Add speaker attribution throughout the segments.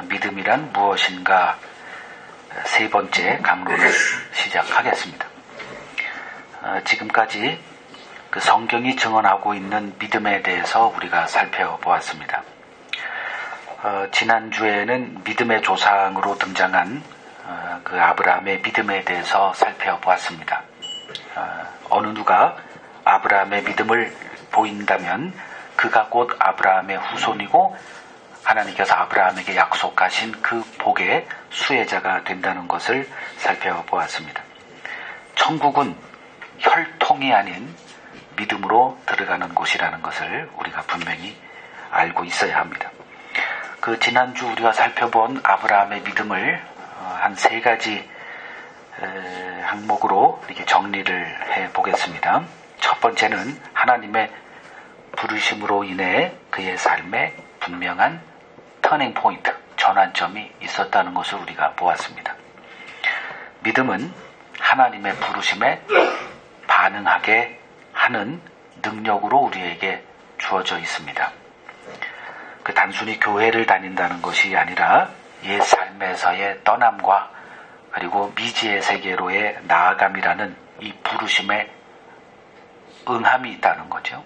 Speaker 1: 믿음이란 무엇인가 세 번째 강론을 시작하겠습니다. 지금까지 그 성경이 증언하고 있는 믿음에 대해서 우리가 살펴보았습니다. 지난주에는 믿음의 조상으로 등장한 그 아브라함의 믿음에 대해서 살펴보았습니다. 어느 누가 아브라함의 믿음을 보인다면 그가 곧 아브라함의 후손이고 하나님께서 아브라함에게 약속하신 그 복의 수혜자가 된다는 것을 살펴보았습니다. 천국은 혈통이 아닌 믿음으로 들어가는 곳이라는 것을 우리가 분명히 알고 있어야 합니다. 그 지난주 우리가 살펴본 아브라함의 믿음을 한 세 가지 항목으로 이렇게 정리를 해 보겠습니다. 첫 번째는 하나님의 부르심으로 인해 그의 삶에 분명한 터닝 포인트, 전환점이 있었다는 것을 우리가 보았습니다. 믿음은 하나님의 부르심에 반응하게 하는 능력으로 우리에게 주어져 있습니다. 그 단순히 교회를 다닌다는 것이 아니라 옛 삶에서의 떠남과 그리고 미지의 세계로의 나아감이라는 이 부르심에 응함이 있다는 거죠.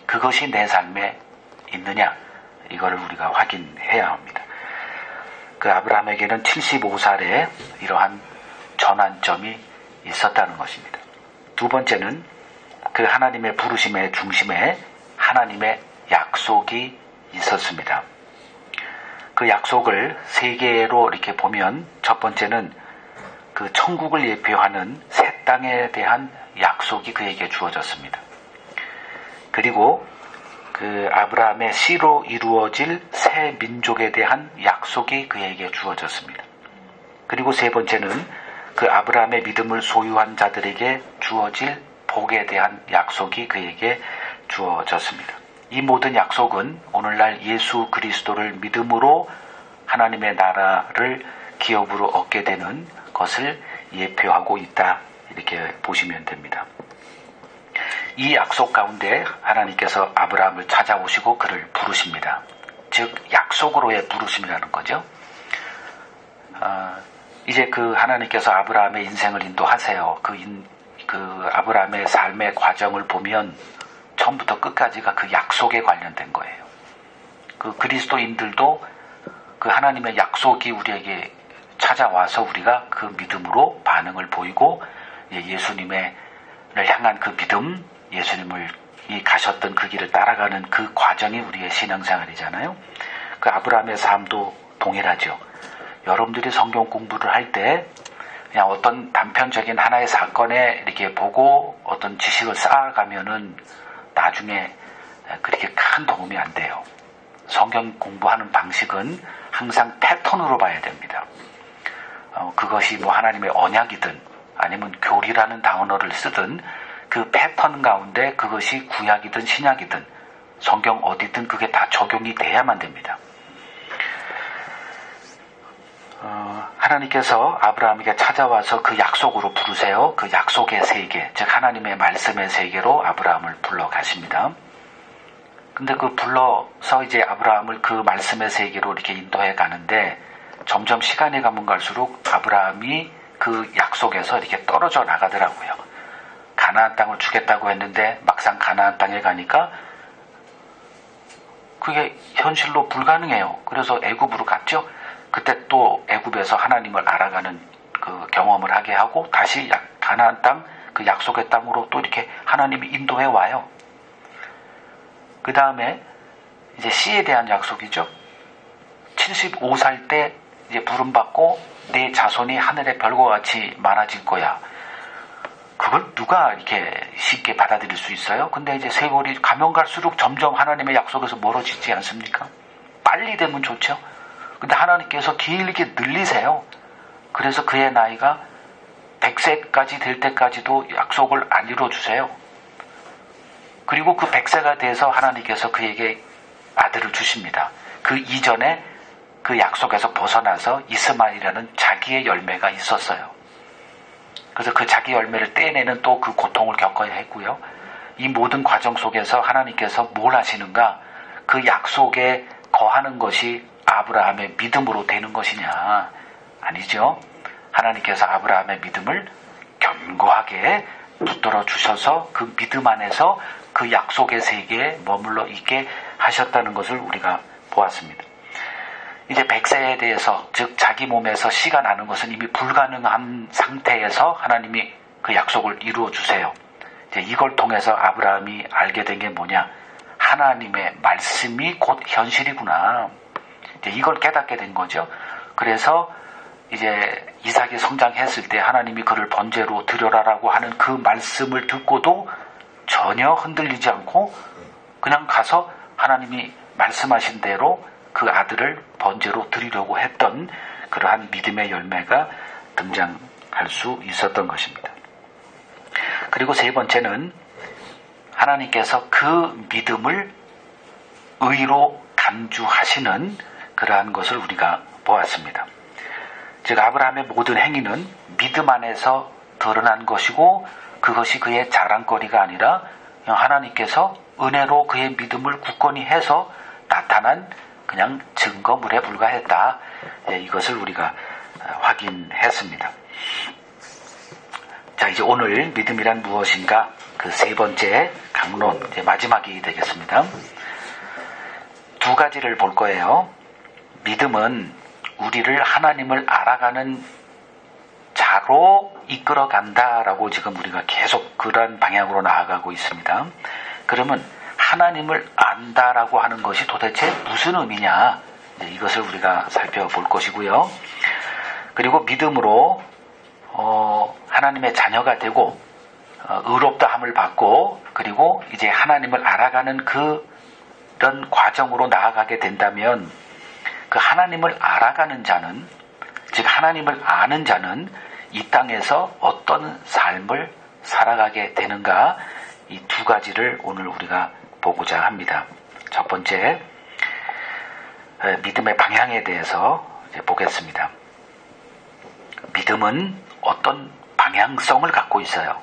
Speaker 1: 그것이 내 삶에 있느냐, 이거를 우리가 확인해야 합니다. 그 아브라함에게는 75살에 이러한 전환점이 있었다는 것입니다. 두 번째는 그 하나님의 부르심의 중심에 하나님의 약속이 있었습니다. 그 약속을 세 개로 이렇게 보면 첫 번째는 그 천국을 예표하는 새 땅에 대한 약속이 그에게 주어졌습니다. 그리고 그 아브라함의 씨로 이루어질 새 민족에 대한 약속이 그에게 주어졌습니다. 그리고 세 번째는 그 아브라함의 믿음을 소유한 자들에게 주어질 복에 대한 약속이 그에게 주어졌습니다. 이 모든 약속은 오늘날 예수 그리스도를 믿음으로 하나님의 나라를 기업으로 얻게 되는 것을 예표하고 있다, 이렇게 보시면 됩니다. 이 약속 가운데 하나님께서 아브라함을 찾아오시고 그를 부르십니다. 즉 약속으로의 부르심이라는 거죠. 이제 그 하나님께서 아브라함의 인생을 인도하세요. 그 아브라함의 삶의 과정을 보면 처음부터 끝까지가 그 약속에 관련된 거예요. 그 그리스도인들도 그 하나님의 약속이 우리에게 찾아와서 우리가 그 믿음으로 반응을 보이고 예수님을 향한 그 믿음, 예수님을 가셨던 그 길을 따라가는 그 과정이 우리의 신앙생활이잖아요. 그 아브라함의 삶도 동일하죠. 여러분들이 성경 공부를 할 때 그냥 어떤 단편적인 하나의 사건에 이렇게 보고 어떤 지식을 쌓아가면은 나중에 그렇게 큰 도움이 안 돼요. 성경 공부하는 방식은 항상 패턴으로 봐야 됩니다. 그것이 뭐 하나님의 언약이든 아니면 교리라는 단어를 쓰든 그 패턴 가운데 그것이 구약이든 신약이든 성경 어디든 그게 다 적용이 돼야만 됩니다. 하나님께서 아브라함에게 찾아와서 그 약속으로 부르세요. 그 약속의 세계, 즉 하나님의 말씀의 세계로 아브라함을 불러가십니다. 근데 그 불러서 이제 아브라함을 그 말씀의 세계로 이렇게 인도해 가는데 점점 시간이 가면 갈수록 아브라함이 그 약속에서 이렇게 떨어져 나가더라고요. 가나안 땅을 주겠다고 했는데 막상 가나안 땅에 가니까 그게 현실로 불가능해요. 그래서 애굽으로 갔죠. 그때 또 애굽에서 하나님을 알아가는 그 경험을 하게 하고 다시 가나안 땅, 그 약속의 땅으로 또 이렇게 하나님이 인도해 와요. 그 다음에 이제 씨에 대한 약속이죠. 75살 때 이제 부름받고 내 자손이 하늘의 별과 같이 많아질 거야. 그걸 누가 이렇게 쉽게 받아들일 수 있어요? 근데 이제 세월이 가면 갈수록 점점 하나님의 약속에서 멀어지지 않습니까? 빨리 되면 좋죠. 근데 하나님께서 길게 늘리세요. 그래서 그의 나이가 100세까지 될 때까지도 약속을 안 이루어주세요. 그리고 그 100세가 돼서 하나님께서 그에게 아들을 주십니다. 그 이전에 그 약속에서 벗어나서 이스마엘이라는 자기의 열매가 있었어요. 그래서 그 자기 열매를 떼내는 또 그 고통을 겪어야 했고요. 이 모든 과정 속에서 하나님께서 뭘 하시는가? 그 약속에 거하는 것이 아브라함의 믿음으로 되는 것이냐? 아니죠. 하나님께서 아브라함의 믿음을 견고하게 붙들어 주셔서 그 믿음 안에서 그 약속의 세계에 머물러 있게 하셨다는 것을 우리가 보았습니다. 이제 100세에 대해서, 즉 자기 몸에서 씨가 나는 것은 이미 불가능한 상태에서 하나님이 그 약속을 이루어 주세요. 이제 이걸 통해서 아브라함이 알게 된 게 뭐냐? 하나님의 말씀이 곧 현실이구나. 이제 이걸 깨닫게 된 거죠. 그래서 이제 이삭이 성장했을 때 하나님이 그를 번제로 드려라라고 하는 그 말씀을 듣고도 전혀 흔들리지 않고 그냥 가서 하나님이 말씀하신 대로 그 아들을 번제로 드리려고 했던 그러한 믿음의 열매가 등장할 수 있었던 것입니다. 그리고 세 번째는 하나님께서 그 믿음을 의로 간주하시는 그러한 것을 우리가 보았습니다. 즉 아브라함의 모든 행위는 믿음 안에서 드러난 것이고 그것이 그의 자랑거리가 아니라 하나님께서 은혜로 그의 믿음을 굳건히 해서 나타난 그냥 증거물에 불과했다. 이것을 우리가 확인했습니다. 자, 이제 오늘 믿음이란 무엇인가 그 세 번째 강론, 이제 마지막이 되겠습니다. 두 가지를 볼 거예요. 믿음은 우리를 하나님을 알아가는 자로 이끌어 간다라고 지금 우리가 계속 그런 방향으로 나아가고 있습니다. 그러면 하나님을 안다라고 하는 것이 도대체 무슨 의미냐? 이것을 우리가 살펴볼 것이고요. 그리고 믿음으로 하나님의 자녀가 되고 의롭다함을 받고 그리고 이제 하나님을 알아가는 그런 과정으로 나아가게 된다면 그 하나님을 알아가는 자는, 즉 하나님을 아는 자는 이 땅에서 어떤 삶을 살아가게 되는가, 이 두 가지를 오늘 우리가 보고자 합니다. 첫 번째, 믿음의 방향에 대해서 이제 보겠습니다. 믿음은 어떤 방향성을 갖고 있어요.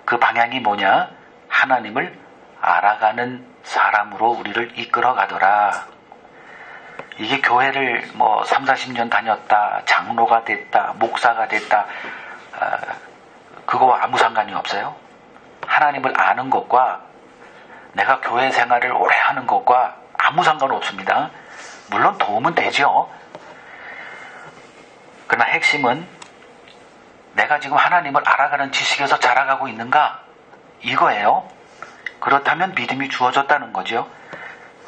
Speaker 1: 그 방향이 뭐냐? 하나님을 알아가는 사람으로 우리를 이끌어 가더라. 이게 교회를 3, 40년 다녔다, 장로가 됐다, 목사가 됐다, 그거와 아무 상관이 없어요. 하나님을 아는 것과 내가 교회 생활을 오래 하는 것과 아무 상관없습니다. 물론 도움은 되죠. 그러나 핵심은 내가 지금 하나님을 알아가는 지식에서 자라가고 있는가? 이거예요. 그렇다면 믿음이 주어졌다는 거죠.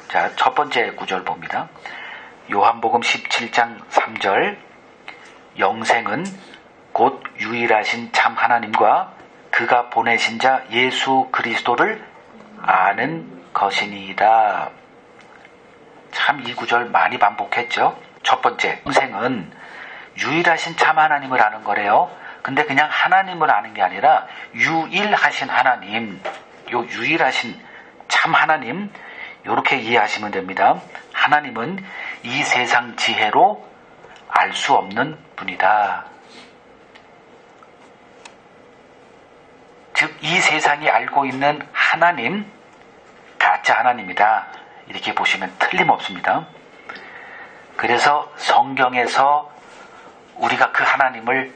Speaker 1: 자, 첫 번째 구절 봅니다. 요한복음 17장 3절, 영생은 곧 유일하신 참 하나님과 그가 보내신 자 예수 그리스도를 아는 것이니이다. 참 이 구절 많이 반복했죠. 첫 번째, 영생은 유일하신 참 하나님을 아는 거래요. 근데 그냥 하나님을 아는 게 아니라 유일하신 하나님, 요 유일하신 참 하나님, 이렇게 이해하시면 됩니다. 하나님은 이 세상 지혜로 알 수 없는 분이다. 즉, 이 세상이 알고 있는 하나님, 가짜 하나님이다. 이렇게 보시면 틀림없습니다. 그래서 성경에서 우리가 그 하나님을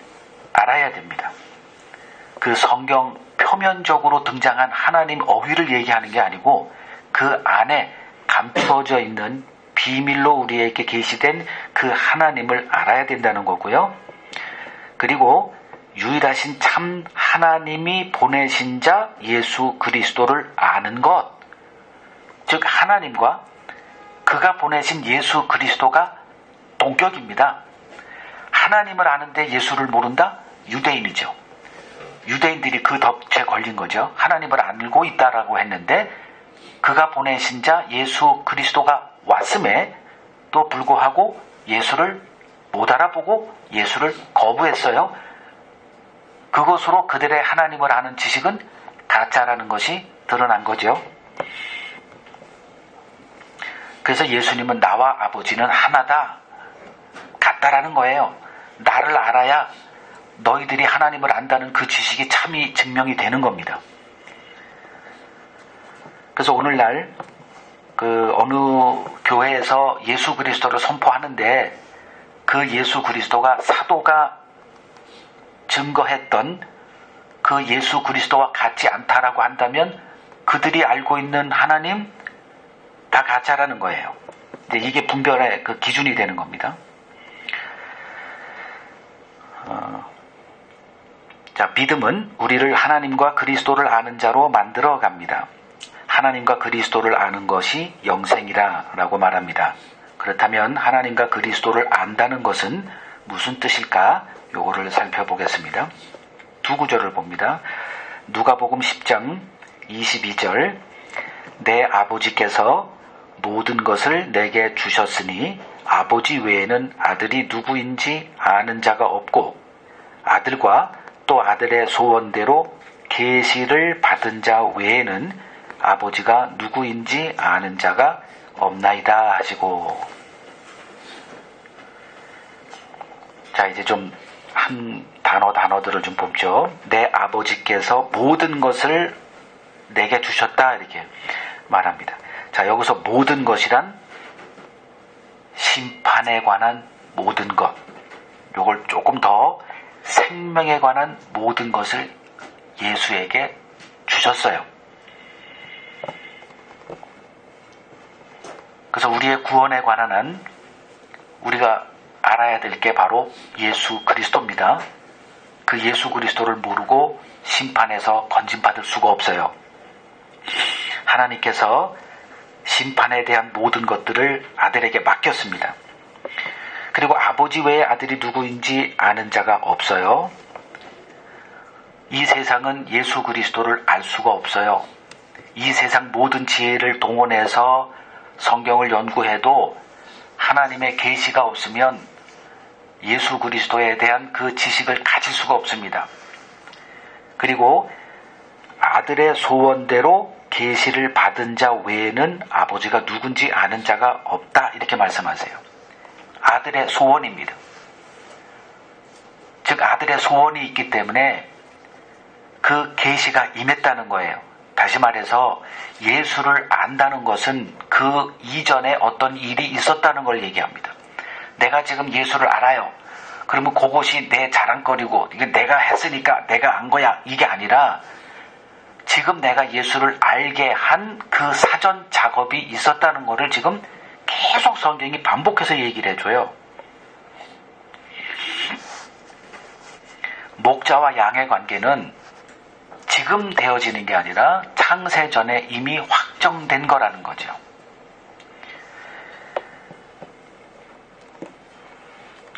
Speaker 1: 알아야 됩니다. 그 성경 표면적으로 등장한 하나님 어휘를 얘기하는 게 아니고 그 안에 감추어져 있는 비밀로 우리에게 계시된 그 하나님을 알아야 된다는 거고요. 그리고 유일하신 참 하나님이 보내신 자 예수 그리스도를 아는 것, 즉 하나님과 그가 보내신 예수 그리스도가 동격입니다. 하나님을 아는데 예수를 모른다? 유대인이죠. 유대인들이 그 덫에 걸린 거죠. 하나님을 알고 있다라고 했는데 그가 보내신 자 예수 그리스도가 왔음에 또 불구하고 예수를 못 알아보고 예수를 거부했어요. 그것으로 그들의 하나님을 아는 지식은 가짜라는 것이 드러난 거죠. 그래서 예수님은 나와 아버지는 하나다, 같다라는 거예요. 나를 알아야 너희들이 하나님을 안다는 그 지식이 참이 증명이 되는 겁니다. 그래서 오늘날 그 어느 교회에서 예수 그리스도를 선포하는데 그 예수 그리스도가 사도가 증거했던 그 예수 그리스도와 같지 않다라고 한다면 그들이 알고 있는 하나님 다 가짜라는 거예요. 이제 이게 분별의 그 기준이 되는 겁니다. 자, 믿음은 우리를 하나님과 그리스도를 아는 자로 만들어 갑니다. 하나님과 그리스도를 아는 것이 영생이라 라고 말합니다. 그렇다면 하나님과 그리스도를 안다는 것은 무슨 뜻일까? 요거를 살펴보겠습니다. 두 구절을 봅니다. 누가복음 10장 22절 내 아버지께서 모든 것을 내게 주셨으니 아버지 외에는 아들이 누구인지 아는 자가 없고 아들과 또 아들의 소원대로 계시를 받은 자 외에는 아버지가 누구인지 아는 자가 없나이다 하시고. 자, 이제 좀 한 단어들을 좀 보죠. 내 아버지께서 모든 것을 내게 주셨다 이렇게 말합니다. 자, 여기서 모든 것이란 심판에 관한 모든 것, 요걸 조금 더 생명에 관한 모든 것을 예수에게 주셨어요. 그래서 우리의 구원에 관한 한 우리가 알아야 될 게 바로 예수 그리스도입니다. 그 예수 그리스도를 모르고 심판에서 건진받을 수가 없어요. 하나님께서 심판에 대한 모든 것들을 아들에게 맡겼습니다. 그리고 아버지 외에 아들이 누구인지 아는 자가 없어요. 이 세상은 예수 그리스도를 알 수가 없어요. 이 세상 모든 지혜를 동원해서 성경을 연구해도 하나님의 계시가 없으면 예수 그리스도에 대한 그 지식을 가질 수가 없습니다. 그리고 아들의 소원대로 계시를 받은 자 외에는 아버지가 누군지 아는 자가 없다 이렇게 말씀하세요. 아들의 소원입니다. 즉 아들의 소원이 있기 때문에 그 계시가 임했다는 거예요. 다시 말해서 예수를 안다는 것은 그 이전에 어떤 일이 있었다는 걸 얘기합니다. 내가 지금 예수를 알아요. 그러면 그것이 내 자랑거리고 이게 내가 했으니까 내가 안 거야 이게 아니라 지금 내가 예수를 알게 한 그 사전 작업이 있었다는 것을 지금 계속 성경이 반복해서 얘기를 해줘요. 목자와 양의 관계는 지금 되어지는 게 아니라 창세 전에 이미 확정된 거라는 거죠.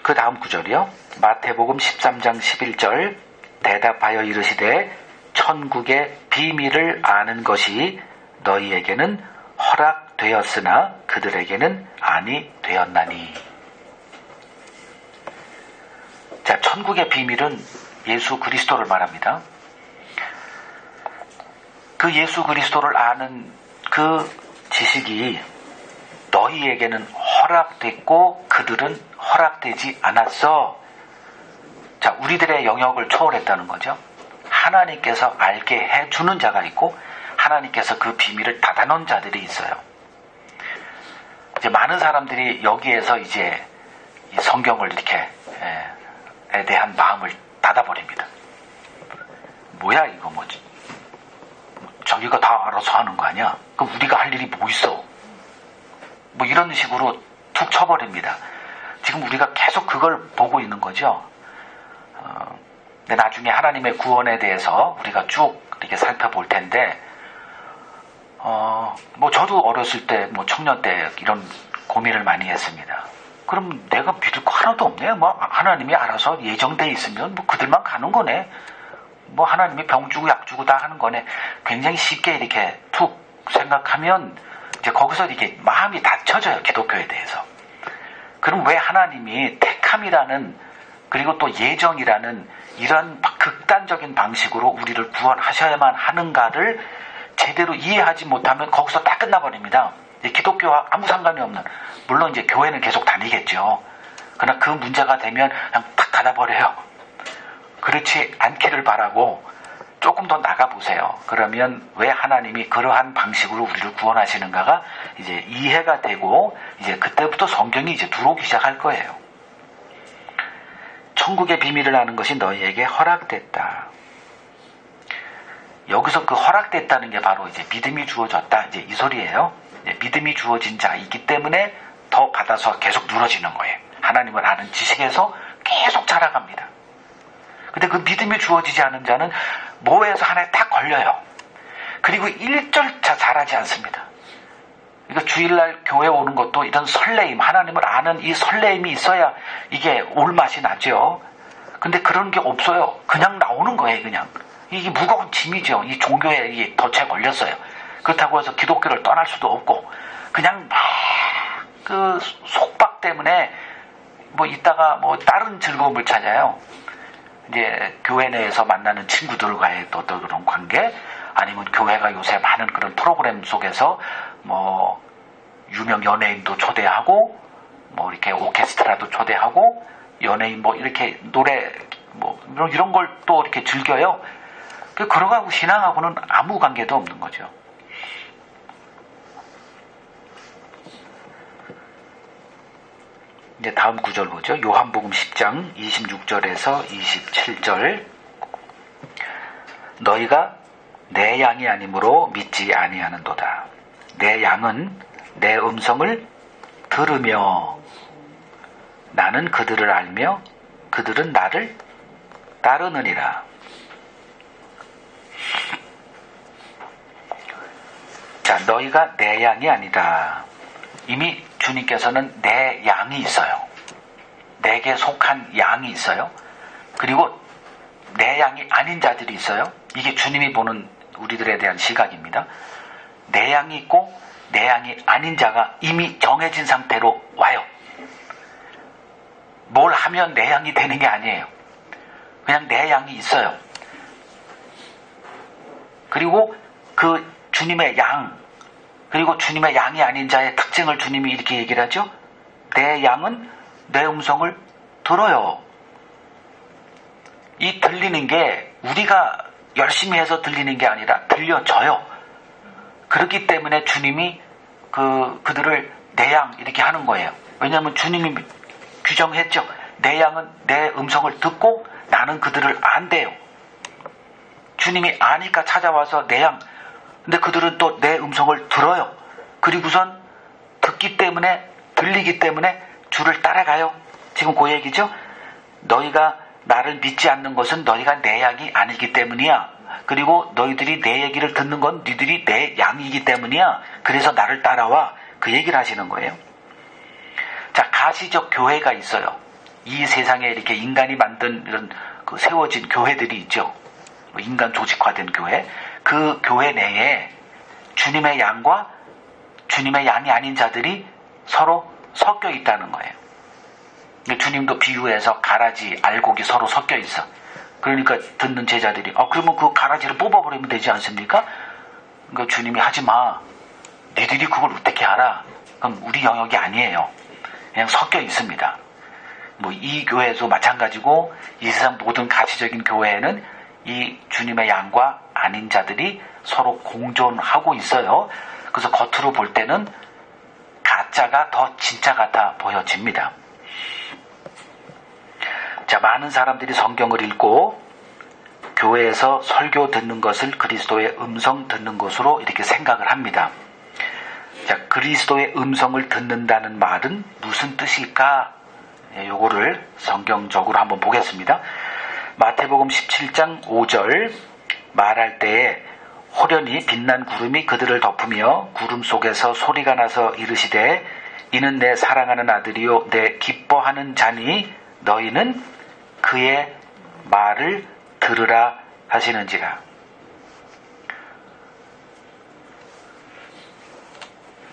Speaker 1: 그 다음 구절이요. 마태복음 13장 11절 대답하여 이르시되 천국의 비밀을 아는 것이 너희에게는 허락되었으나 그들에게는 아니 되었나니. 자, 천국의 비밀은 예수 그리스도를 말합니다. 그 예수 그리스도를 아는 그 지식이 너희에게는 허락됐고 그들은 허락되지 않았어. 자, 우리들의 영역을 초월했다는 거죠. 하나님께서 알게 해주는 자가 있고 하나님께서 그 비밀을 닫아놓은 자들이 있어요. 이제 많은 사람들이 여기에서 이제 이 성경을 이렇게 에 대한 마음을 닫아버립니다. 뭐야 이거 뭐지? 저기가 다 알아서 하는 거 아니야? 그럼 우리가 할 일이 뭐 있어? 뭐 이런 식으로 툭 쳐버립니다. 지금 우리가 계속 그걸 보고 있는 거죠. 근데 나중에 하나님의 구원에 대해서 우리가 쭉 이렇게 살펴볼 텐데, 뭐 저도 어렸을 때, 뭐 청년 때 이런 고민을 많이 했습니다. 그럼 내가 믿을 거 하나도 없네. 뭐 하나님이 알아서 예정돼 있으면 뭐 그들만 가는 거네. 뭐 하나님이 병 주고 약 주고 다 하는 거네. 굉장히 쉽게 이렇게 툭 생각하면 이제 거기서 이렇게 마음이 닫혀져요. 기독교에 대해서. 그럼 왜 하나님이 택함이라는 그리고 또 예정이라는 이런 극단적인 방식으로 우리를 구원하셔야만 하는가를 제대로 이해하지 못하면 거기서 다 끝나버립니다. 기독교와 아무 상관이 없는, 물론 이제 교회는 계속 다니겠죠. 그러나 그 문제가 되면 그냥 탁 닫아버려요. 그렇지 않기를 바라고 조금 더 나가보세요. 그러면 왜 하나님이 그러한 방식으로 우리를 구원하시는가가 이제 이해가 되고, 이제 그때부터 성경이 이제 들어오기 시작할 거예요. 천국의 비밀을 아는 것이 너희에게 허락됐다. 여기서 그 허락됐다는 게 바로 이제 믿음이 주어졌다, 이제 이 소리예요. 믿음이 주어진 자이기 때문에 더 받아서 계속 누러지는 거예요. 하나님을 아는 지식에서 계속 자라갑니다. 근데 그 믿음이 주어지지 않은 자는 뭐에서 하나에 딱 걸려요. 그리고 일절차 자라지 않습니다. 그러니까 주일날 교회 오는 것도 이런 설레임, 하나님을 아는 이 설레임이 있어야 이게 올맛이 나죠. 근데 그런 게 없어요. 그냥 나오는 거예요, 그냥. 이게 무거운 짐이죠. 이 종교에 이 덫에 걸렸어요. 그렇다고 해서 기독교를 떠날 수도 없고, 그냥 막 그 속박 때문에 뭐 이따가 뭐 다른 즐거움을 찾아요. 이제 교회 내에서 만나는 친구들과의 또 그런 관계, 아니면 교회가 요새 많은 그런 프로그램 속에서 뭐 유명 연예인도 초대하고, 뭐 이렇게 오케스트라도 초대하고, 연예인 뭐 이렇게 노래 뭐 이런 걸 또 이렇게 즐겨요. 그러고 신앙하고는 아무 관계도 없는 거죠. 이제 다음 구절 보죠. 요한복음 10장 26절에서 27절. 너희가 내 양이 아니므로 믿지 아니하는도다. 내 양은 내 음성을 들으며 나는 그들을 알며 그들은 나를 따르느니라. 자, 너희가 내 양이 아니다. 이미 주님께서는 내 양이 있어요. 내게 속한 양이 있어요. 그리고 내 양이 아닌 자들이 있어요. 이게 주님이 보는 우리들에 대한 시각입니다. 내 양이 있고 내 양이 아닌 자가 이미 정해진 상태로 와요. 뭘 하면 내 양이 되는 게 아니에요. 그냥 내 양이 있어요. 그리고 그 주님의 양, 그리고 주님의 양이 아닌 자의 특징을 주님이 이렇게 얘기를 하죠. 내 양은 내 음성을 들어요. 이 들리는 게 우리가 열심히 해서 들리는 게 아니라 들려져요. 그렇기 때문에 주님이 그들을 내 양 이렇게 하는 거예요. 왜냐하면 주님이 규정했죠. 내 양은 내 음성을 듣고 나는 그들을 안대요. 주님이 아니까 찾아와서 내 양, 근데 그들은 또 내 음성을 들어요. 그리고선 듣기 때문에, 들리기 때문에 주를 따라가요. 지금 그 얘기죠. 너희가 나를 믿지 않는 것은 너희가 내 양이 아니기 때문이야. 그리고 너희들이 내 얘기를 듣는 건 너희들이 내 양이기 때문이야. 그래서 나를 따라와. 그 얘기를 하시는 거예요. 자, 가시적 교회가 있어요. 이 세상에 이렇게 인간이 만든 이런 그 세워진 교회들이 있죠. 인간 조직화된 교회. 그 교회 내에 주님의 양과 주님의 양이 아닌 자들이 서로 섞여 있다는 거예요. 주님도 비유해서 가라지, 알곡이 서로 섞여 있어. 그러니까 듣는 제자들이 그러면 그 가라지를 뽑아버리면 되지 않습니까? 그러니까 주님이 하지 마. 너희들이 그걸 어떻게 알아? 그럼 우리 영역이 아니에요. 그냥 섞여 있습니다. 뭐 이 교회도 마찬가지고 이 세상 모든 가시적인 교회에는 이 주님의 양과 아닌 자들이 서로 공존하고 있어요. 그래서 겉으로 볼 때는 가짜가 더 진짜 같아 보여집니다. 자, 많은 사람들이 성경을 읽고 교회에서 설교 듣는 것을 그리스도의 음성 듣는 것으로 이렇게 생각을 합니다. 자, 그리스도의 음성을 듣는다는 말은 무슨 뜻일까? 요거를 성경적으로 한번 보겠습니다. 마태복음 17장 5절. 말할 때에 호련히 빛난 구름이 그들을 덮으며 구름 속에서 소리가 나서 이르시되 이는 내 사랑하는 아들이요 내 기뻐하는 자니 너희는 그의 말을 들으라 하시는지라.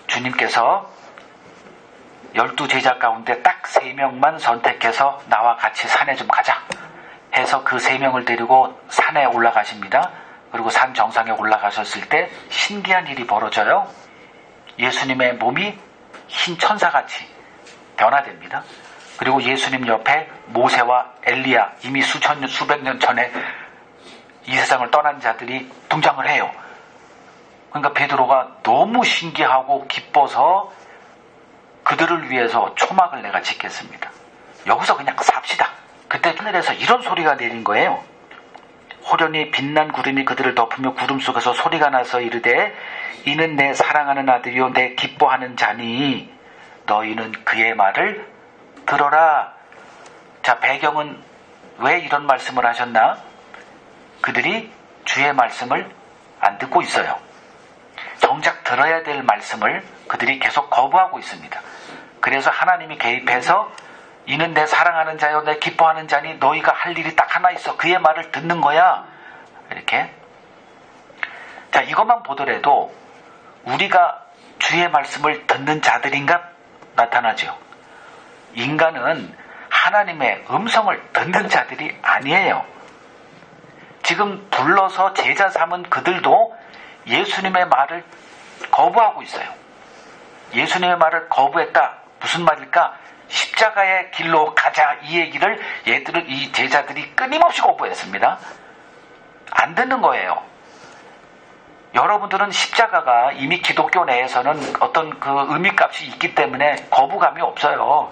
Speaker 1: 주님께서 12제자 가운데 딱 3명만 선택해서 나와 같이 산에 좀 가자 해서 그 3명을 데리고 산에 올라가십니다. 그리고 산 정상에 올라가셨을 때 신기한 일이 벌어져요. 예수님의 몸이 흰 천사같이 변화됩니다. 그리고 예수님 옆에 모세와 엘리야, 이미 수백 년 전에 이 세상을 떠난 자들이 등장을 해요. 그러니까 베드로가 너무 신기하고 기뻐서 그들을 위해서 초막을 내가 짓겠습니다. 여기서 그냥 삽시다. 그때 하늘에서 이런 소리가 내린 거예요. 호련히 빛난 구름이 그들을 덮으며 구름 속에서 소리가 나서 이르되 이는 내 사랑하는 아들이요 내 기뻐하는 자니 너희는 그의 말을 들어라. 자, 배경은 왜 이런 말씀을 하셨나? 그들이 주의 말씀을 안 듣고 있어요. 정작 들어야 될 말씀을 그들이 계속 거부하고 있습니다. 그래서 하나님이 개입해서 이는 내 사랑하는 자요 내 기뻐하는 자니 너희가 할 일이 딱 하나 있어. 그의 말을 듣는 거야. 이렇게. 자, 이것만 보더라도 우리가 주의 말씀을 듣는 자들인가 나타나죠. 인간은 하나님의 음성을 듣는 자들이 아니에요. 지금 불러서 제자 삼은 그들도 예수님의 말을 거부하고 있어요. 예수님의 말을 거부했다. 무슨 말일까? 십자가의 길로 가자. 이 얘기를 이 제자들이 끊임없이 거부했습니다. 안 듣는 거예요. 여러분들은 십자가가 이미 기독교 내에서는 어떤 그 의미값이 있기 때문에 거부감이 없어요.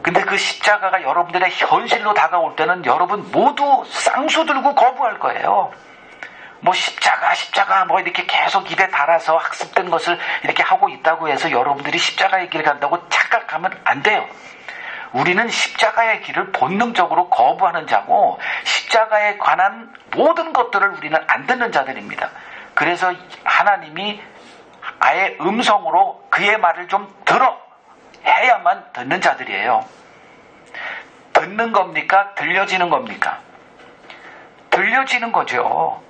Speaker 1: 근데 그 십자가가 여러분들의 현실로 다가올 때는 여러분 모두 쌍수 들고 거부할 거예요. 뭐 십자가 뭐 이렇게 계속 입에 달아서 학습된 것을 이렇게 하고 있다고 해서 여러분들이 십자가의 길을 간다고 착각하면 안 돼요. 우리는 십자가의 길을 본능적으로 거부하는 자고 십자가에 관한 모든 것들을 우리는 안 듣는 자들입니다. 그래서 하나님이 아예 음성으로 그의 말을 좀 들어 해야만 듣는 자들이에요. 듣는 겁니까? 들려지는 겁니까? 들려지는 거죠.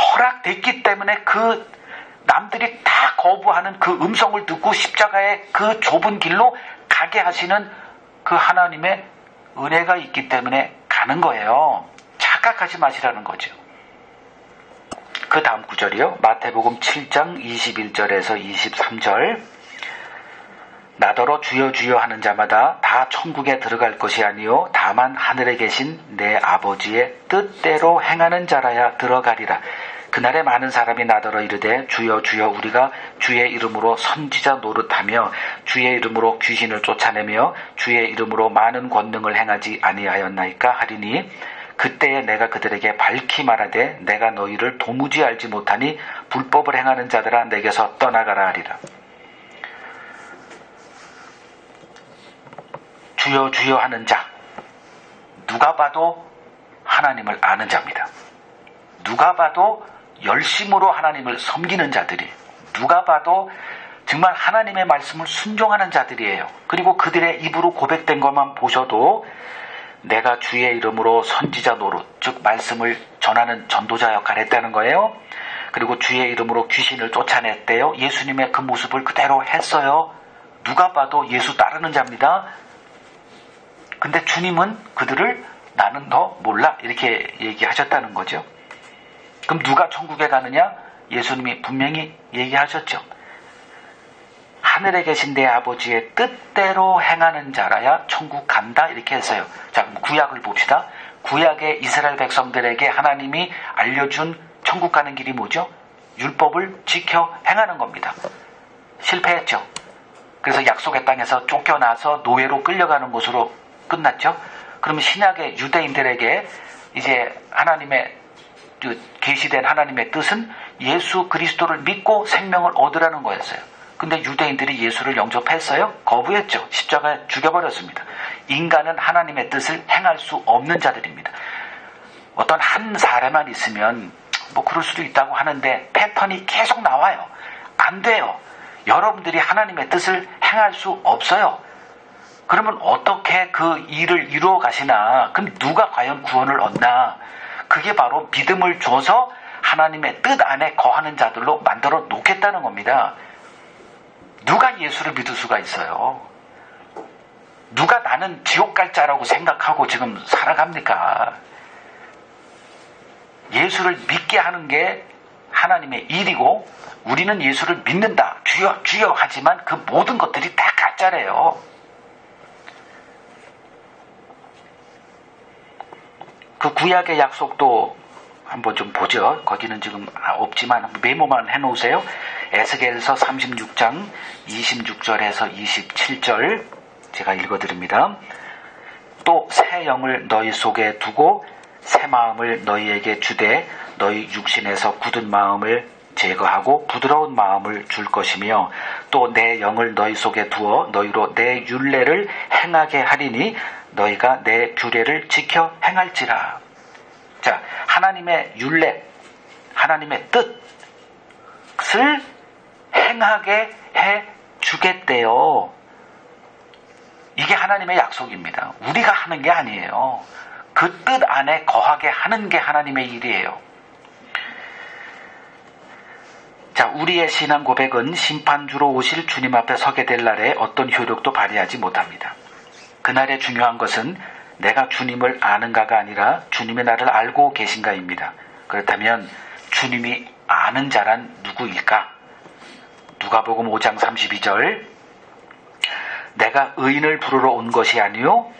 Speaker 1: 허락됐기 때문에 그 남들이 다 거부하는 그 음성을 듣고 십자가의 그 좁은 길로 가게 하시는 그 하나님의 은혜가 있기 때문에 가는 거예요. 착각하지 마시라는 거죠. 그 다음 구절이요. 마태복음 7장 21절에서 23절. 나더러 주여 주여 하는 자마다 다 천국에 들어갈 것이 아니요 다만 하늘에 계신 내 아버지의 뜻대로 행하는 자라야 들어가리라. 그날에 많은 사람이 나더러 이르되 주여 주여 우리가 주의 이름으로 선지자 노릇하며 주의 이름으로 귀신을 쫓아내며 주의 이름으로 많은 권능을 행하지 아니하였나이까 하리니 그때에 내가 그들에게 밝히 말하되 내가 너희를 도무지 알지 못하니 불법을 행하는 자들아 내게서 떠나가라 하리라. 주여 주여 하는 자, 누가 봐도 하나님을 아는 자입니다. 누가 봐도 열심으로 하나님을 섬기는 자들이, 누가 봐도 정말 하나님의 말씀을 순종하는 자들이에요. 그리고 그들의 입으로 고백된 것만 보셔도 내가 주의 이름으로 선지자 노릇, 즉 말씀을 전하는 전도자 역할을 했다는 거예요. 그리고 주의 이름으로 귀신을 쫓아냈대요. 예수님의 그 모습을 그대로 했어요. 누가 봐도 예수 따르는 자입니다. 근데 주님은 그들을 나는 너 몰라 이렇게 얘기하셨다는 거죠. 그럼 누가 천국에 가느냐? 예수님이 분명히 얘기하셨죠. 하늘에 계신 내 아버지의 뜻대로 행하는 자라야 천국 간다 이렇게 했어요. 자, 구약을 봅시다. 구약의 이스라엘 백성들에게 하나님이 알려준 천국 가는 길이 뭐죠? 율법을 지켜 행하는 겁니다. 실패했죠. 그래서 약속의 땅에서 쫓겨나서 노예로 끌려가는 것으로 끝났죠. 그러면 신약의 유대인들에게 이제 하나님의 계시된 하나님의 뜻은 예수 그리스도를 믿고 생명을 얻으라는 거였어요. 근데 유대인들이 예수를 영접했어요? 거부했죠. 십자가에 죽여버렸습니다. 인간은 하나님의 뜻을 행할 수 없는 자들입니다. 어떤 한 사례만 있으면 뭐 그럴 수도 있다고 하는데 패턴이 계속 나와요. 안 돼요. 여러분들이 하나님의 뜻을 행할 수 없어요. 그러면 어떻게 그 일을 이루어 가시나? 그럼 누가 과연 구원을 얻나? 그게 바로 믿음을 줘서 하나님의 뜻 안에 거하는 자들로 만들어 놓겠다는 겁니다. 누가 예수를 믿을 수가 있어요? 누가 나는 지옥 갈 자라고 생각하고 지금 살아갑니까? 예수를 믿게 하는 게 하나님의 일이고 우리는 예수를 믿는다. 주여 주여 하지만 그 모든 것들이 다 가짜래요. 그 구약의 약속도 한번 좀 보죠. 거기는 지금 없지만 메모만 해놓으세요. 에스겔서 36장 26절에서 27절 제가 읽어드립니다. 또 새 영을 너희 속에 두고 새 마음을 너희에게 주되 너희 육신에서 굳은 마음을 제거하고 부드러운 마음을 줄 것이며 또 내 영을 너희 속에 두어 너희로 내 율례를 행하게 하리니 너희가 내 규례를 지켜 행할지라. 자, 하나님의 율례, 하나님의 뜻을 행하게 해 주겠대요. 이게 하나님의 약속입니다. 우리가 하는 게 아니에요. 그 뜻 안에 거하게 하는 게 하나님의 일이에요. 자, 우리의 신앙 고백은 심판주로 오실 주님 앞에 서게 될 날에 어떤 효력도 발휘하지 못합니다. 그날의 중요한 것은 내가 주님을 아는가가 아니라 주님이 나를 알고 계신가입니다. 그렇다면 주님이 아는 자란 누구일까? 누가복음 5장 32절 내가 의인을 부르러 온 것이 아니요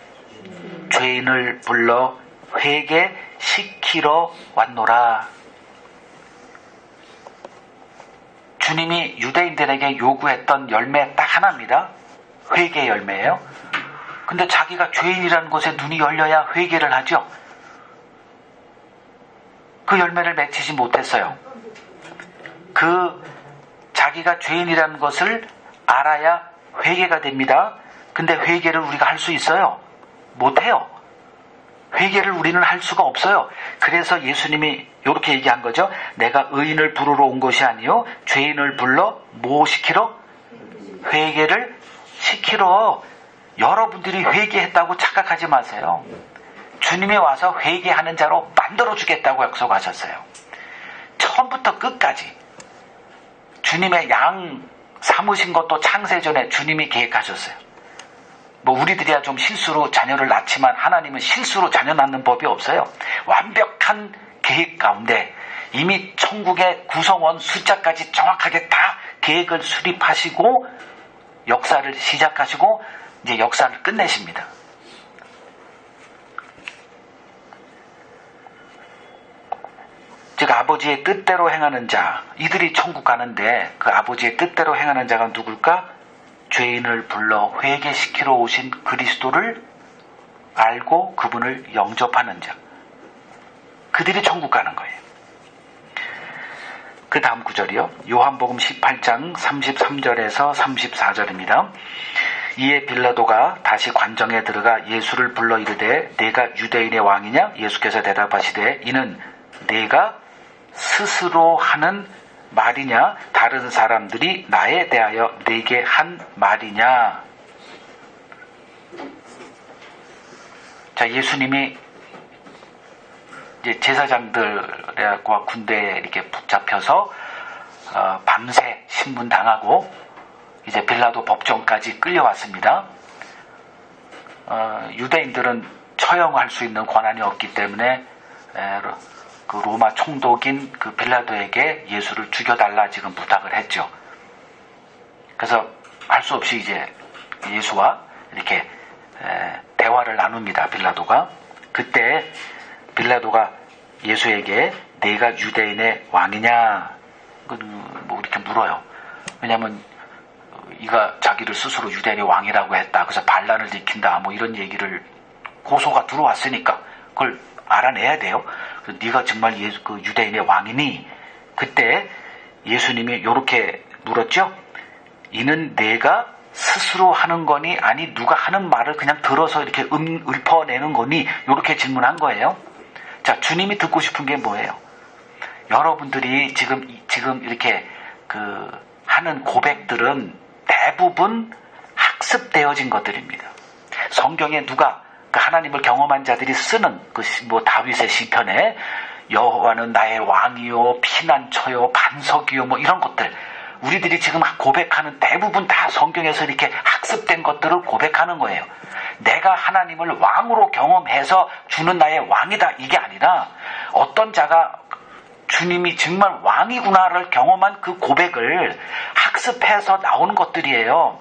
Speaker 1: 죄인을 불러 회개시키러 왔노라. 주님이 유대인들에게 요구했던 열매 딱 하나입니다. 회개 열매예요. 근데 자기가 죄인이라는 것에 눈이 열려야 회개를 하죠. 그 열매를 맺히지 못했어요. 그 자기가 죄인이라는 것을 알아야 회개가 됩니다. 근데 회개를 우리가 할 수 있어요? 못해요. 회개를 우리는 할 수가 없어요. 그래서 예수님이 이렇게 얘기한 거죠. 내가 의인을 부르러 온 것이 아니요 죄인을 불러 뭐 시키러? 회개를 시키러. 여러분들이 회개했다고 착각하지 마세요. 주님이 와서 회개하는 자로 만들어주겠다고 약속하셨어요. 처음부터 끝까지 주님의 양 삼으신 것도 창세전에 주님이 계획하셨어요. 뭐 우리들이야 좀 실수로 자녀를 낳지만 하나님은 실수로 자녀 낳는 법이 없어요. 완벽한 계획 가운데 이미 천국의 구성원 숫자까지 정확하게 다 계획을 수립하시고 역사를 시작하시고 이제 역사를 끝내십니다. 즉 아버지의 뜻대로 행하는 자, 이들이 천국 가는데 그 아버지의 뜻대로 행하는 자가 누굴까? 죄인을 불러 회개시키러 오신 그리스도를 알고 그분을 영접하는 자, 그들이 천국 가는 거예요. 그 다음 구절이요. 요한복음 18장 33절에서 34절입니다. 이에 빌라도가 다시 관정에 들어가 예수를 불러 이르되 네가 유대인의 왕이냐? 예수께서 대답하시되 이는 네가 스스로 하는 말이냐? 다른 사람들이 나에 대하여 네게 한 말이냐? 자, 예수님이 이제 제사장들과 군대에 이렇게 붙잡혀서 밤새 신문당하고 이제 빌라도 법정까지 끌려왔습니다. 유대인들은 처형할 수 있는 권한이 없기 때문에 그 로마 총독인 그 빌라도에게 예수를 죽여달라 지금 부탁을 했죠. 그래서 할 수 없이 이제 예수와 이렇게 대화를 나눕니다. 빌라도가. 그때 빌라도가 예수에게 네가 유대인의 왕이냐? 뭐 이렇게 물어요. 왜냐하면 이가 자기를 스스로 유대인의 왕이라고 했다. 그래서 반란을 일으킨다. 뭐 이런 얘기를 고소가 들어왔으니까 그걸 알아내야 돼요. 그래서 네가 정말 그 유대인의 왕이니? 그때 예수님이 이렇게 물었죠. 이는 내가 스스로 하는 거니 아니 누가 하는 말을 그냥 들어서 이렇게 읊어내는 거니? 이렇게 질문한 거예요. 자, 주님이 듣고 싶은 게 뭐예요? 여러분들이 지금 이렇게 하는 고백들은 대부분 학습되어진 것들입니다. 성경에 누가 하나님을 경험한 자들이 쓰는 뭐 다윗의 시편에 여호와는 나의 왕이요 피난처요 반석이요 뭐 이런 것들, 우리들이 지금 고백하는 대부분 다 성경에서 이렇게 학습된 것들을 고백하는 거예요. 내가 하나님을 왕으로 경험해서 주는 나의 왕이다 이게 아니라 어떤 자가 주님이 정말 왕이구나를 경험한 그 고백을 학습해서 나오는 것들이에요.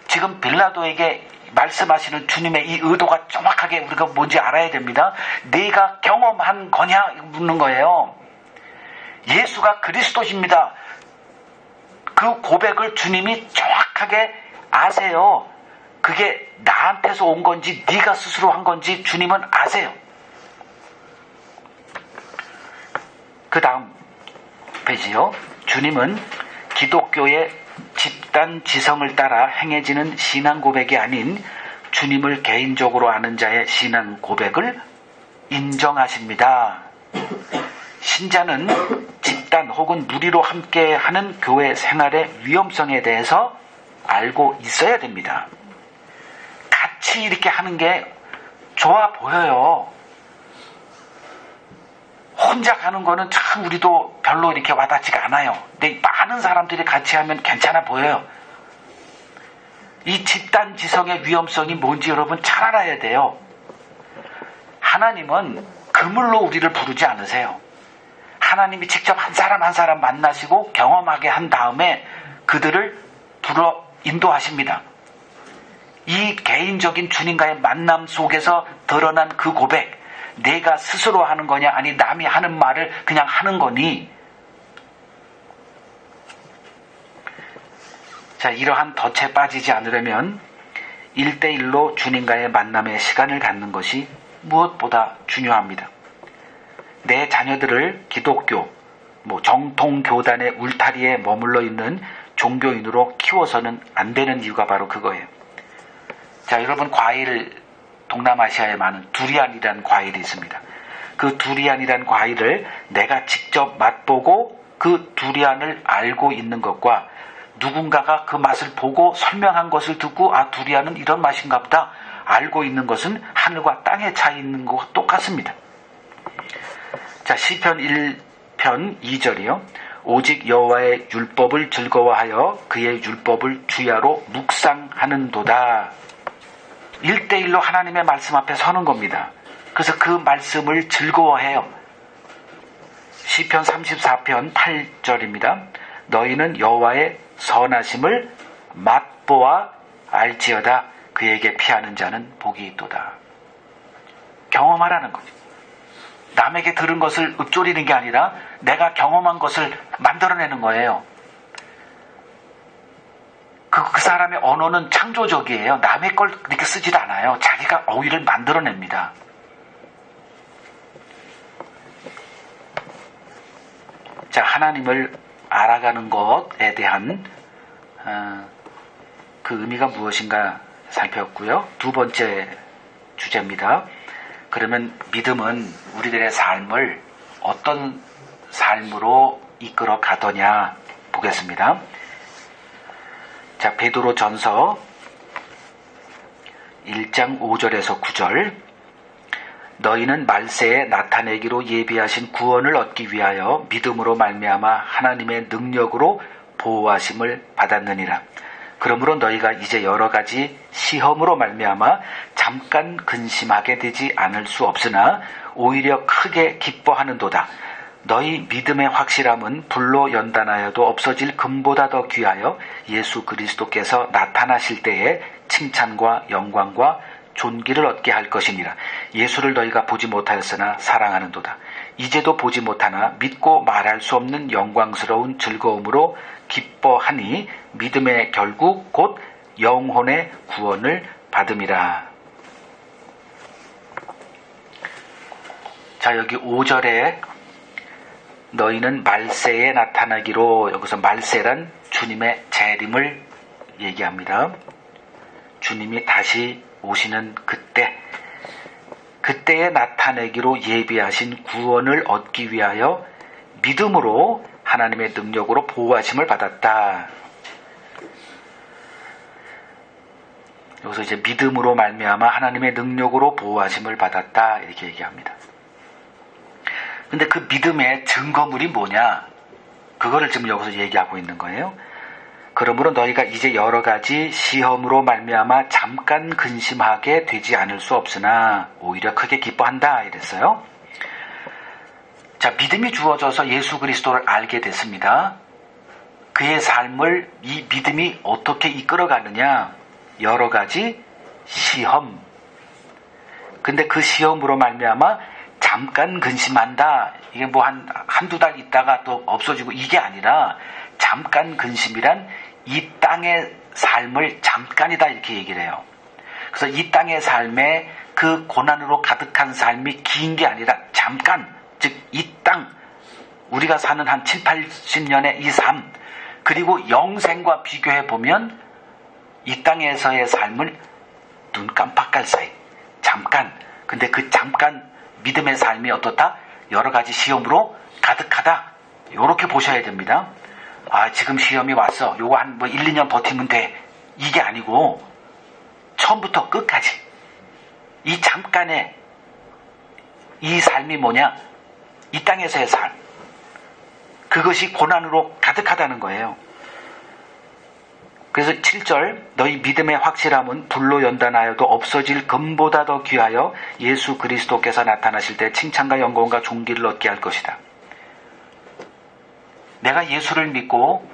Speaker 1: 지금 빌라도에게 말씀하시는 주님의 이 의도가 정확하게 우리가 뭔지 알아야 됩니다. 네가 경험한 거냐 묻는 거예요. 예수가 그리스도십니다. 그 고백을 주님이 정확하게 아세요. 그게 나한테서 온 건지 네가 스스로 한 건지 주님은 아세요. 그 다음 페이지요. 주님은 기독교의 집단 지성을 따라 행해지는 신앙 고백이 아닌 주님을 개인적으로 아는 자의 신앙 고백을 인정하십니다. 신자는 집단 혹은 무리로 함께하는 교회 생활의 위험성에 대해서 알고 있어야 됩니다. 같이 이렇게 하는 게 좋아 보여요. 혼자 가는 거는 참 우리도 별로 이렇게 와닿지가 않아요. 근데 많은 사람들이 같이 하면 괜찮아 보여요. 이 집단 지성의 위험성이 뭔지 여러분 잘 알아야 돼요. 하나님은 그물로 우리를 부르지 않으세요. 하나님이 직접 한 사람 한 사람 만나시고 경험하게 한 다음에 그들을 불어 인도하십니다. 이 개인적인 주님과의 만남 속에서 드러난 그 고백, 내가 스스로 하는 거냐 아니 남이 하는 말을 그냥 하는 거니. 자, 이러한 덫에 빠지지 않으려면 1대1로 주님과의 만남의 시간을 갖는 것이 무엇보다 중요합니다. 내 자녀들을 기독교, 정통교단의 울타리에 머물러 있는 종교인으로 키워서는 안 되는 이유가 바로 그거예요. 자, 여러분 과일, 동남아시아에 많은 두리안이라는 과일이 있습니다. 그 두리안이라는 과일을 내가 직접 맛보고 그 두리안을 알고 있는 것과 누군가가 그 맛을 보고 설명한 것을 듣고 아, 두리안은 이런 맛인가 보다 알고 있는 것은 하늘과 땅의 차이 있는 것과 똑같습니다. 자, 시편 1편 2절이요. 오직 여호와의 율법을 즐거워하여 그의 율법을 주야로 묵상하는도다. 1대1로 하나님의 말씀 앞에 서는 겁니다. 그래서 그 말씀을 즐거워해요. 시편 34편 8절입니다. 너희는 여호와의 선하심을 맛보아 알지어다. 그에게 피하는 자는 복이 있도다. 경험하라는 거죠. 남에게 들은 것을 읊조리는 게 아니라 내가 경험한 것을 만들어내는 거예요. 그 사람의 언어는 창조적이에요. 남의 걸 그렇게 쓰지도 않아요. 자기가 어휘를 만들어냅니다. 자, 하나님을 알아가는 것에 대한 그 의미가 무엇인가 살펴봤고요. 두 번째 주제입니다. 그러면 믿음은 우리들의 삶을 어떤 삶으로 이끌어 가더냐 보겠습니다. 자, 베드로 전서 1장 5절에서 9절. 너희는 말세에 나타내기로 예비하신 구원을 얻기 위하여 믿음으로 말미암아 하나님의 능력으로 보호하심을 받았느니라. 그러므로 너희가 이제 여러 가지 시험으로 말미암아 잠깐 근심하게 되지 않을 수 없으나 오히려 크게 기뻐하는도다. 너희 믿음의 확실함은 불로 연단하여도 없어질 금보다 더 귀하여 예수 그리스도께서 나타나실 때에 칭찬과 영광과 존귀를 얻게 할 것이니라. 예수를 너희가 보지 못하였으나 사랑하는도다. 이제도 보지 못하나 믿고 말할 수 없는 영광스러운 즐거움으로 기뻐하니 믿음의 결국 곧 영혼의 구원을 받음이라. 자, 여기 5절에 너희는 말세에 나타나기로, 여기서 말세란 주님의 재림을 얘기합니다. 주님이 다시 오시는 그때에 나타내기로 예비하신 구원을 얻기 위하여 믿음으로 하나님의 능력으로 보호하심을 받았다. 여기서 이제 믿음으로 말미암아 하나님의 능력으로 보호하심을 받았다 이렇게 얘기합니다. 근데 그 믿음의 증거물이 뭐냐? 그거를 지금 여기서 얘기하고 있는 거예요. 그러므로 너희가 이제 여러 가지 시험으로 말미암아 잠깐 근심하게 되지 않을 수 없으나 오히려 크게 기뻐한다 이랬어요. 자, 믿음이 주어져서 예수 그리스도를 알게 됐습니다. 그의 삶을 이 믿음이 어떻게 이끌어가느냐? 여러 가지 시험. 근데 그 시험으로 말미암아 잠깐 근심한다. 이게 뭐 한두 달 있다가 또 없어지고 이게 아니라 잠깐 근심이란 이 땅의 삶을 잠깐이다 이렇게 얘기를 해요. 그래서 이 땅의 삶에 그 고난으로 가득한 삶이 긴 게 아니라 잠깐, 즉 이 땅, 우리가 사는 한 7, 80년의 이 삶, 그리고 영생과 비교해 보면 이 땅에서의 삶을 눈 깜빡할 사이, 잠깐. 근데 그 잠깐 믿음의 삶이 어떻다? 여러 가지 시험으로 가득하다. 이렇게 보셔야 됩니다. 아, 지금 시험이 왔어. 요거 한 1, 2년 버티면 돼. 이게 아니고 처음부터 끝까지 이 잠깐의 이 삶이 뭐냐? 이 땅에서의 삶. 그것이 고난으로 가득하다는 거예요. 그래서 7절 너희 믿음의 확실함은 불로 연단하여도 없어질 금보다 더 귀하여 예수 그리스도께서 나타나실 때 칭찬과 영광과 존귀를 얻게 할 것이다. 내가 예수를 믿고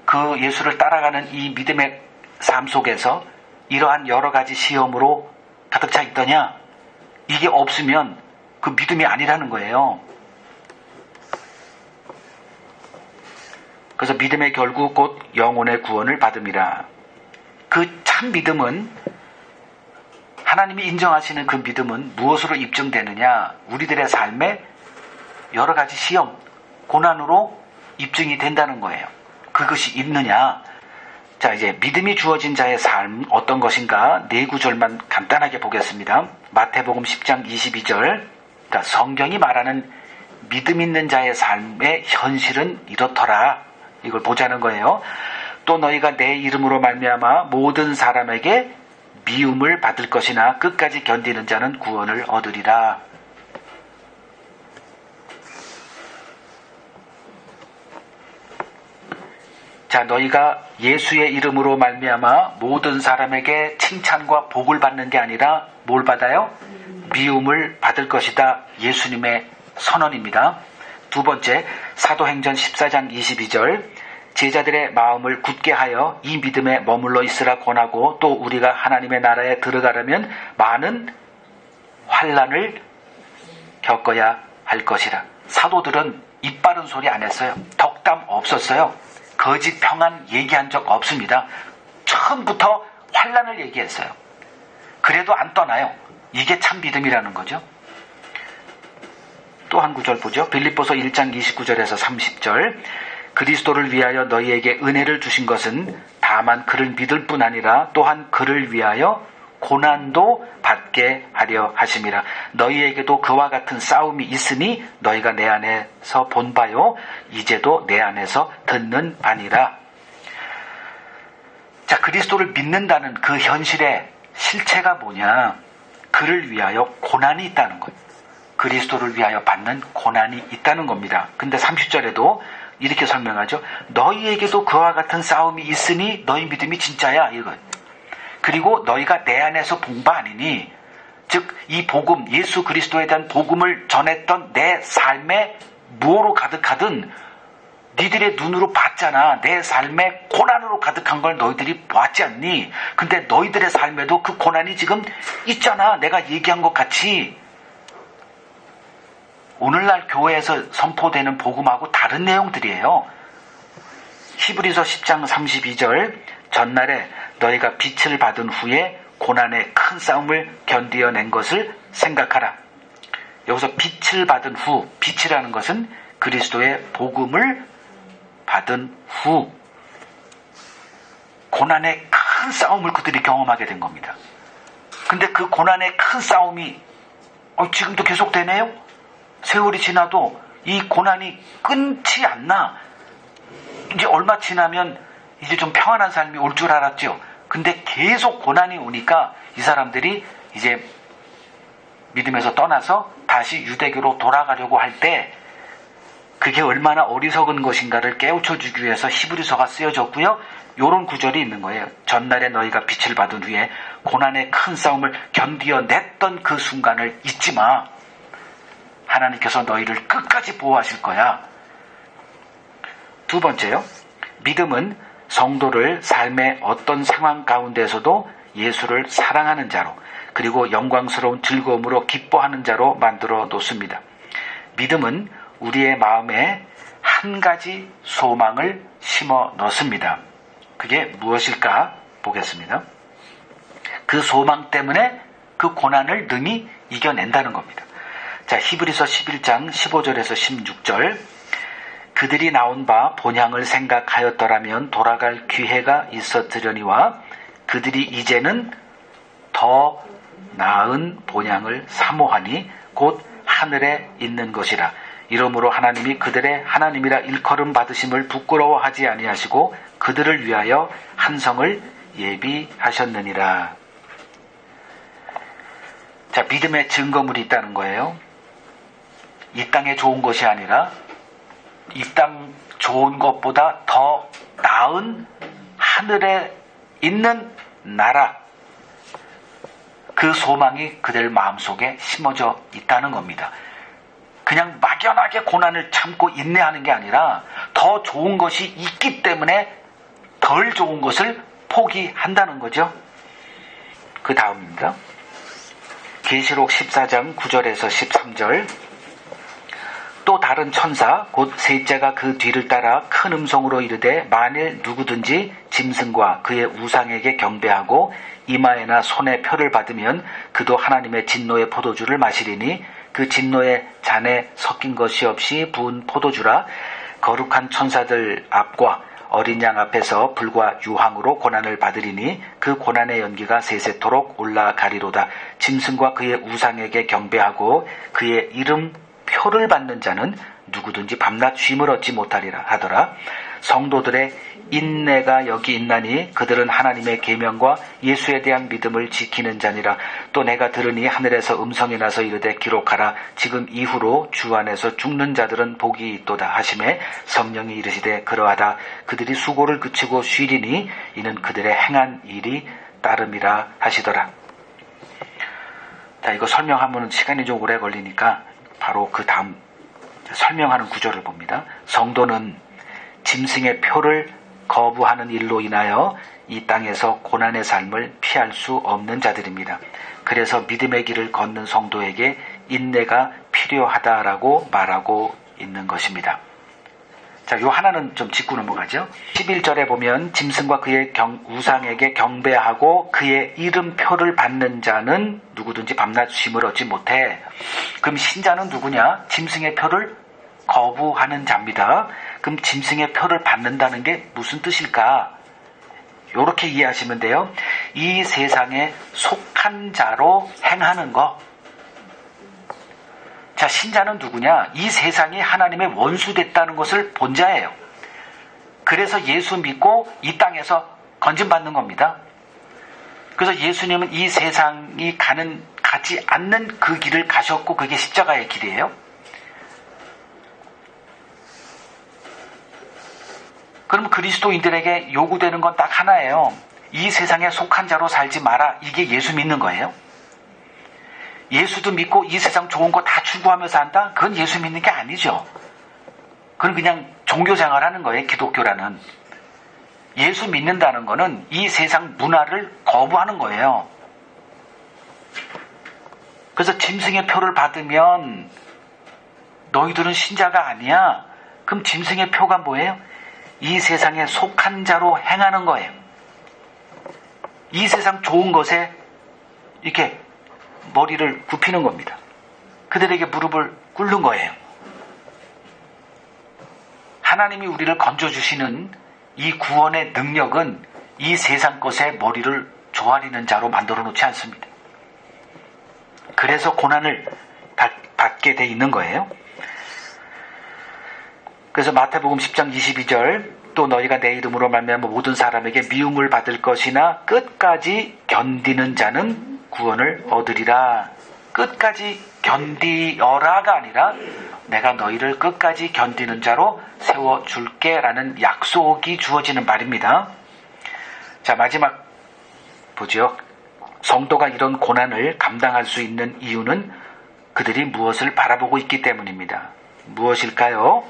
Speaker 1: 그 예수를 따라가는 이 믿음의 삶 속에서 이러한 여러 가지 시험으로 가득 차 있더냐? 이게 없으면 그 믿음이 아니라는 거예요. 그래서 믿음의 결국 곧 영혼의 구원을 받음이라. 그 참 믿음은, 하나님이 인정하시는 그 믿음은 무엇으로 입증되느냐? 우리들의 삶에 여러 가지 시험, 고난으로 입증이 된다는 거예요. 그것이 있느냐? 자, 이제 믿음이 주어진 자의 삶 어떤 것인가? 4구절만 간단하게 보겠습니다. 마태복음 10장 22절. 그러니까 성경이 말하는 믿음 있는 자의 삶의 현실은 이렇더라. 이걸 보자는 거예요. 또 너희가 내 이름으로 말미암아 모든 사람에게 미움을 받을 것이나 끝까지 견디는 자는 구원을 얻으리라. 자, 너희가 예수의 이름으로 말미암아 모든 사람에게 칭찬과 복을 받는 게 아니라 뭘 받아요? 미움을 받을 것이다. 예수님의 선언입니다. 두 번째, 사도행전 14장 22절. 제자들의 마음을 굳게 하여 이 믿음에 머물러 있으라 권하고 또 우리가 하나님의 나라에 들어가려면 많은 환난을 겪어야 할 것이라. 사도들은 입 바른 소리 안 했어요. 덕담 없었어요. 거짓 평안 얘기한 적 없습니다. 처음부터 환난을 얘기했어요. 그래도 안 떠나요. 이게 참 믿음이라는 거죠. 또 한 구절 보죠. 빌립보서 1장 29절에서 30절. 그리스도를 위하여 너희에게 은혜를 주신 것은 다만 그를 믿을 뿐 아니라 또한 그를 위하여 고난도 받게 하려 하심이라. 너희에게도 그와 같은 싸움이 있으니 너희가 내 안에서 본 바요 이제도 내 안에서 듣는 바니라. 자, 그리스도를 믿는다는 그 현실의 실체가 뭐냐? 그를 위하여 고난이 있다는 거예요. 그리스도를 위하여 받는 고난이 있다는 겁니다. 근데 30절에도 이렇게 설명하죠. 너희에게도 그와 같은 싸움이 있으니 너희 믿음이 진짜야. 이거. 그리고 너희가 내 안에서 본 바 아니니, 즉 이 복음, 예수 그리스도에 대한 복음을 전했던 내 삶에 무엇으로 가득하든 니들의 눈으로 봤잖아. 내 삶에 고난으로 가득한 걸 너희들이 보았지 않니? 근데 너희들의 삶에도 그 고난이 지금 있잖아. 내가 얘기한 것 같이. 오늘날 교회에서 선포되는 복음하고 다른 내용들이에요. 히브리서 10장 32절. 전날에 너희가 빛을 받은 후에 고난의 큰 싸움을 견디어낸 것을 생각하라. 여기서 빛을 받은 후, 빛이라는 것은 그리스도의 복음을 받은 후 고난의 큰 싸움을 그들이 경험하게 된 겁니다. 근데 그 고난의 큰 싸움이 지금도 계속되네요? 세월이 지나도 이 고난이 끊지 않나? 이제 얼마 지나면 이제 좀 평안한 삶이 올 줄 알았죠. 근데 계속 고난이 오니까 이 사람들이 이제 믿음에서 떠나서 다시 유대교로 돌아가려고 할 때 그게 얼마나 어리석은 것인가를 깨우쳐주기 위해서 히브리서가 쓰여졌고요. 이런 구절이 있는 거예요. 전날에 너희가 빛을 받은 후에 고난의 큰 싸움을 견디어냈던 그 순간을 잊지 마. 하나님께서 너희를 끝까지 보호하실 거야. 두 번째요. 믿음은 성도를 삶의 어떤 상황 가운데서도 예수를 사랑하는 자로, 그리고 영광스러운 즐거움으로 기뻐하는 자로 만들어 놓습니다. 믿음은 우리의 마음에 한 가지 소망을 심어 넣습니다. 그게 무엇일까 보겠습니다. 그 소망 때문에 그 고난을 능히 이겨낸다는 겁니다. 자, 히브리서 11장 15절에서 16절. 그들이 나온 바 본향을 생각하였더라면 돌아갈 기회가 있었으려니와 그들이 이제는 더 나은 본향을 사모하니 곧 하늘에 있는 것이라. 이러므로 하나님이 그들의 하나님이라 일컬음 받으심을 부끄러워하지 아니하시고 그들을 위하여 한 성을 예비하셨느니라. 자, 믿음의 증거물이 있다는 거예요. 이 땅에 좋은 것이 아니라 이 땅 좋은 것보다 더 나은 하늘에 있는 나라, 그 소망이 그들 마음속에 심어져 있다는 겁니다. 그냥 막연하게 고난을 참고 인내하는 게 아니라 더 좋은 것이 있기 때문에 덜 좋은 것을 포기한다는 거죠. 그 다음입니다. 계시록 14장 9절에서 13절. 또 다른 천사 곧 셋째가 그 뒤를 따라 큰 음성으로 이르되 만일 누구든지 짐승과 그의 우상에게 경배하고 이마에나 손에 표를 받으면 그도 하나님의 진노의 포도주를 마시리니 그 진노의 잔에 섞인 것이 없이 부은 포도주라. 거룩한 천사들 앞과 어린 양 앞에서 불과 유황으로 고난을 받으리니 그 고난의 연기가 세세토록 올라가리로다. 짐승과 그의 우상에게 경배하고 그의 이름 표를 받는 자는 누구든지 밤낮 쉼을 얻지 못하리라 하더라. 성도들의 인내가 여기 있나니 그들은 하나님의 계명과 예수에 대한 믿음을 지키는 자니라. 또 내가 들으니 하늘에서 음성이 나서 이르되 기록하라. 지금 이후로 주 안에서 죽는 자들은 복이 있도다 하시매 성령이 이르시되 그러하다. 그들이 수고를 그치고 쉬리니 이는 그들의 행한 일이 따름이라 하시더라. 자, 이거 설명하면 시간이 좀 오래 걸리니까 바로 그 다음 설명하는 구절을 봅니다. 성도는 짐승의 표를 거부하는 일로 인하여 이 땅에서 고난의 삶을 피할 수 없는 자들입니다. 그래서 믿음의 길을 걷는 성도에게 인내가 필요하다라고 말하고 있는 것입니다. 자, 요 하나는 좀 짚고 넘어가죠. 11절에 보면 짐승과 그의 우상에게 경배하고 그의 이름표를 받는 자는 누구든지 밤낮 쉼을 얻지 못해. 그럼 신자는 누구냐? 짐승의 표를 거부하는 자입니다. 그럼 짐승의 표를 받는다는 게 무슨 뜻일까? 이렇게 이해하시면 돼요. 이 세상에 속한 자로 행하는 거. 자, 신자는 누구냐? 이 세상이 하나님의 원수됐다는 것을 본 자예요. 그래서 예수 믿고 이 땅에서 건진받는 겁니다. 그래서 예수님은 이 세상이 가지 않는 그 길을 가셨고 그게 십자가의 길이에요. 그럼 그리스도인들에게 요구되는 건 딱 하나예요. 이 세상에 속한 자로 살지 마라. 이게 예수 믿는 거예요. 예수도 믿고 이 세상 좋은 거 다 추구하면서 한다? 그건 예수 믿는 게 아니죠. 그건 그냥 종교생활하는 거예요. 기독교라는. 예수 믿는다는 거는 이 세상 문화를 거부하는 거예요. 그래서 짐승의 표를 받으면 너희들은 신자가 아니야. 그럼 짐승의 표가 뭐예요? 이 세상에 속한 자로 행하는 거예요. 이 세상 좋은 것에 이렇게 머리를 굽히는 겁니다. 그들에게 무릎을 꿇는 거예요. 하나님이 우리를 건져주시는 이 구원의 능력은 이 세상 것에 머리를 조아리는 자로 만들어 놓지 않습니다. 그래서 고난을 받게 돼 있는 거예요. 그래서 마태복음 10장 22절 또 너희가 내 이름으로 말미암아 모든 사람에게 미움을 받을 것이나 끝까지 견디는 자는 구원을 얻으리라. 끝까지 견디어라가 아니라 내가 너희를 끝까지 견디는 자로 세워줄게 라는 약속이 주어지는 말입니다. 자, 마지막 보죠. 성도가 이런 고난을 감당할 수 있는 이유는 그들이 무엇을 바라보고 있기 때문입니다. 무엇일까요?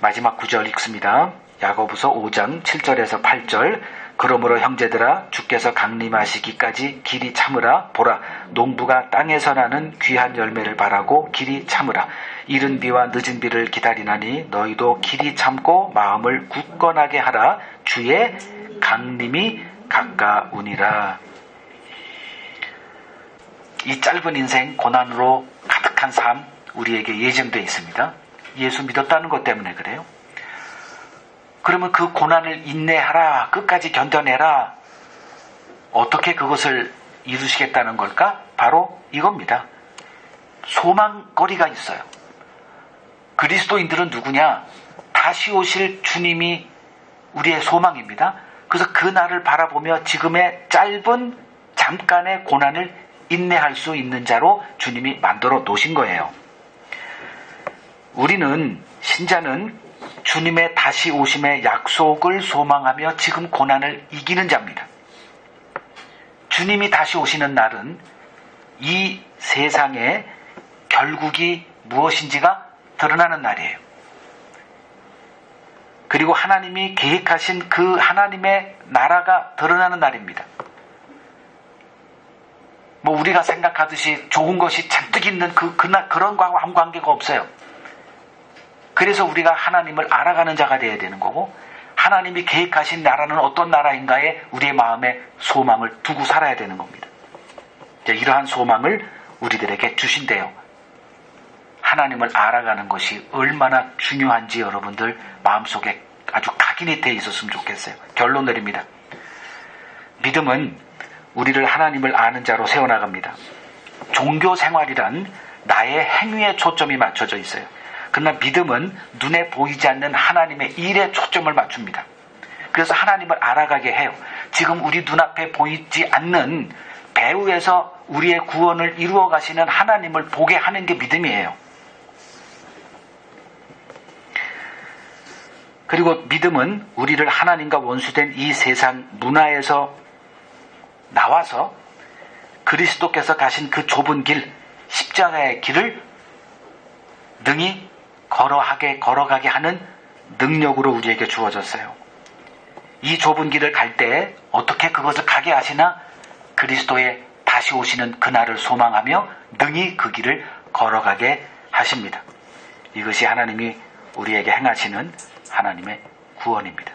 Speaker 1: 마지막 구절 읽습니다. 야고보서 5장 7절에서 8절 그러므로 형제들아 주께서 강림하시기까지 길이 참으라. 보라 농부가 땅에서 나는 귀한 열매를 바라고 길이 참으라. 이른 비와 늦은 비를 기다리나니 너희도 길이 참고 마음을 굳건하게 하라. 주의 강림이 가까우니라. 이 짧은 인생 고난으로 가득한 삶 우리에게 예정되어 있습니다. 예수 믿었다는 것 때문에 그래요. 그러면 그 고난을 인내하라. 끝까지 견뎌내라. 어떻게 그것을 이루시겠다는 걸까? 바로 이겁니다. 소망거리가 있어요. 그리스도인들은 누구냐? 다시 오실 주님이 우리의 소망입니다. 그래서 그 날을 바라보며 지금의 짧은 잠깐의 고난을 인내할 수 있는 자로 주님이 만들어 놓으신 거예요. 우리는 신자는 주님의 다시 오심의 약속을 소망하며 지금 고난을 이기는 자입니다. 주님이 다시 오시는 날은 이 세상의 결국이 무엇인지가 드러나는 날이에요. 그리고 하나님이 계획하신 그 하나님의 나라가 드러나는 날입니다. 뭐 우리가 생각하듯이 좋은 것이 잔뜩 있는 그런 거하고 아무 관계가 없어요. 그래서 우리가 하나님을 알아가는 자가 되어야 되는 거고 하나님이 계획하신 나라는 어떤 나라인가에 우리의 마음에 소망을 두고 살아야 되는 겁니다. 이러한 소망을 우리들에게 주신대요. 하나님을 알아가는 것이 얼마나 중요한지 여러분들 마음속에 아주 각인이 되어 있었으면 좋겠어요. 결론 내립니다. 믿음은 우리를 하나님을 아는 자로 세워나갑니다. 종교 생활이란 나의 행위에 초점이 맞춰져 있어요. 그러나 믿음은 눈에 보이지 않는 하나님의 일에 초점을 맞춥니다. 그래서 하나님을 알아가게 해요. 지금 우리 눈앞에 보이지 않는 배후에서 우리의 구원을 이루어 가시는 하나님을 보게 하는 게 믿음이에요. 그리고 믿음은 우리를 하나님과 원수된 이 세상 문화에서 나와서 그리스도께서 가신 그 좁은 길, 십자가의 길을 능히 걸어가게 하는 능력으로 우리에게 주어졌어요. 이 좁은 길을 갈 때 어떻게 그것을 가게 하시나? 그리스도의 다시 오시는 그날을 소망하며 능히 그 길을 걸어가게 하십니다. 이것이 하나님이 우리에게 행하시는 하나님의 구원입니다.